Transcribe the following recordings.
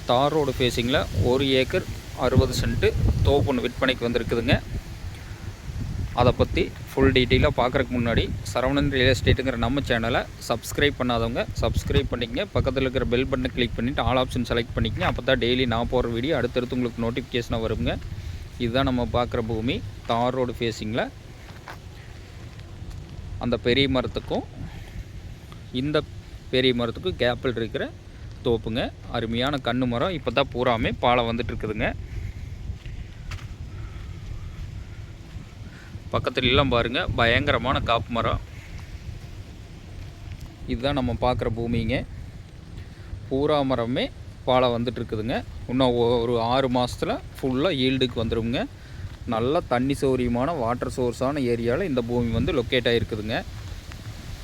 தார் road ஃபேஸிங்கில் 1 acre 60 cent தோப்பு ஒன்று விற்பனைக்கு வந்திருக்குதுங்க. அதை பற்றி ஃபுல் டீட்டெயிலாக பார்க்குறதுக்கு முன்னாடி சரவணன் ரியல் எஸ்டேட்டுங்கிற நம்ம சேனலை சப்ஸ்கிரைப் பண்ணாதவங்க சப்ஸ்கிரைப் பண்ணிக்கங்க. பக்கத்தில் இருக்கிற பெல் பட்டனை கிளிக் பண்ணிவிட்டு ஆல் ஆப்ஷன் செலக்ட் பண்ணிக்கங்க. அப்போ தான் டெய்லி நான் போகிற வீடியோ அடுத்தடுத்து உங்களுக்கு நோட்டிஃபிகேஷனாக வருங்க. இதுதான் நம்ம பார்க்குற பூமி தார் ரோடு ஃபேஸிங்கில். அந்த பெரிய மரத்துக்கும் இந்த பெரிய மரத்துக்கும் கேப்பில் இருக்கிற தோப்புங்க. அருமையான கன்று மரம். இப்போ தான் பூராமே பாலை வந்துட்டுருக்குதுங்க. பக்கத்துல எல்லாம் பாருங்கள், பயங்கரமான காப்பு மரம். இதுதான் நம்ம பார்க்குற பூமிங்க. பூரா மரமே பாலை வந்துட்டுருக்குதுங்க. இன்னும் ஒரு 6 மாதத்தில் ஃபுல்லாக ஈல்டுக்கு வந்துடுங்க. நல்ல தண்ணி சௌரியமான வாட்டர் சோர்ஸான ஏரியாவில் இந்த பூமி வந்து லொக்கேட் ஆகிருக்குதுங்க.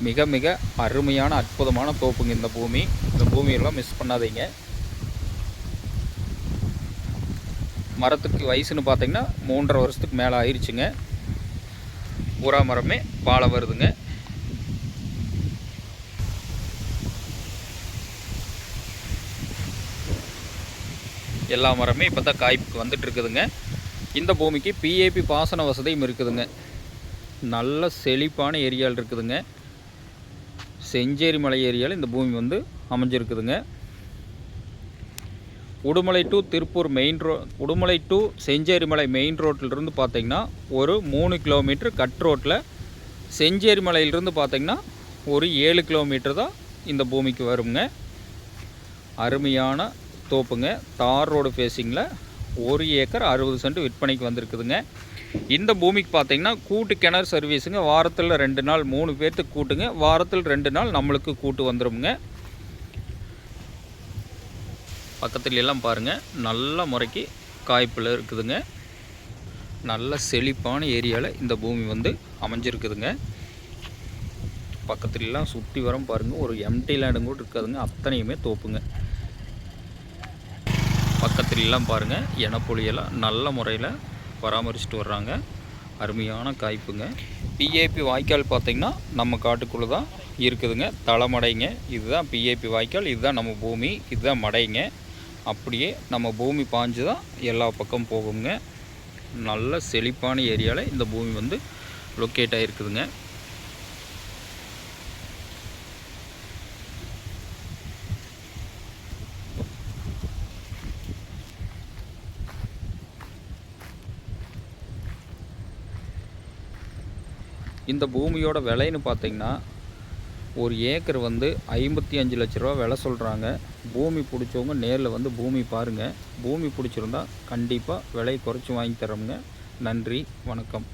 மிக மிக அருமையான அற்புதமான தோப்புங்க இந்த பூமி. இந்த பூமியெல்லாம் மிஸ் பண்ணாதீங்க. மரத்துக்கு வயசுன்னு பார்த்தீங்கன்னா 3.5 வருஷத்துக்கு மேலே ஆயிடுச்சுங்க. பூரா மரமே பாலை வருதுங்க. எல்லா மரமே இப்போ தான் காய்ப்புக்கு வந்துட்டு இருக்குதுங்க. இந்த பூமிக்கு பிஏபி பாசன வசதியும் இருக்குதுங்க. நல்ல செழிப்பான ஏரியாவில் இருக்குதுங்க. செஞ்சேரி மலை ஏரியாவில் இந்த பூமி வந்து அமைஞ்சிருக்குதுங்க. உடுமலை டு திருப்பூர் உடுமலை டு செஞ்சேரி மலை மெயின் ரோட்டிலிருந்து பார்த்திங்கன்னா ஒரு 3 கிலோமீட்டர் கட் ரோட்டில், செஞ்சேரி மலையிலிருந்து பார்த்திங்கன்னா ஒரு 7 கிலோமீட்டர் தான் இந்த பூமிக்கு வருங்க. அருமையான தோப்புங்க. தார் ரோடு ஃபேஸிங்கில் 1 ஏக்கர் 60 சென்ட் விற்பனைக்கு வந்திருக்குதுங்க. இந்த பூமிக்கு பார்த்திங்கன்னா கூட்டு கிணறு சர்வீஸுங்க. வாரத்தில் 2 நாள் 3 பேர்த்துக்கு கூட்டுங்க. வாரத்தில் 2 நாள் நம்மளுக்கு கூட்டு வந்துடுங்க. பக்கத்துல எல்லாம் பாருங்கள், நல்ல முறைக்கு காய்ப்பில் இருக்குதுங்க. நல்ல செழிப்பான ஏரியாவில் இந்த பூமி வந்து அமைஞ்சிருக்குதுங்க. பக்கத்துலலாம் சுற்றி வரம் பாருங்கள், ஒரு எம்டி லேண்டும் கூட இருக்காதுங்க. அத்தனையுமே தோப்புங்க. பக்கத்துலலாம் பாருங்கள், இனப்புலியெல்லாம் நல்ல முறையில் பராமரிச்சுட்டு வர்றாங்க. அருமையான காய்ப்புங்க. பிஏபி வாய்க்கால் பார்த்திங்கன்னா நம்ம காட்டுக்குள்ளே தான் இருக்குதுங்க. தலைமடைங்க. இதுதான் பிஏபி வாய்க்கால். இதுதான் நம்ம பூமி. இதுதான் மடைங்க. அப்படியே நம்ம பூமி பாஞ்சு தான் எல்லா பக்கம் போகுங்க. நல்ல செழிப்பான ஏரியாவில் இந்த பூமி வந்து லொக்கேட் ஆகிருக்குதுங்க. இந்த பூமியோட விலைன்னு பார்த்திங்கன்னா ஒரு ஏக்கர் வந்து 55 லட்ச ரூபா விலை சொல்கிறாங்க. பூமி பிடிச்சவங்க நேரில் வந்து பூமி பாருங்கள். பூமி பிடிச்சிருந்தா கண்டிப்பாக விலை குறைச்சி வாங்கி தரோங்க. நன்றி, வணக்கம்.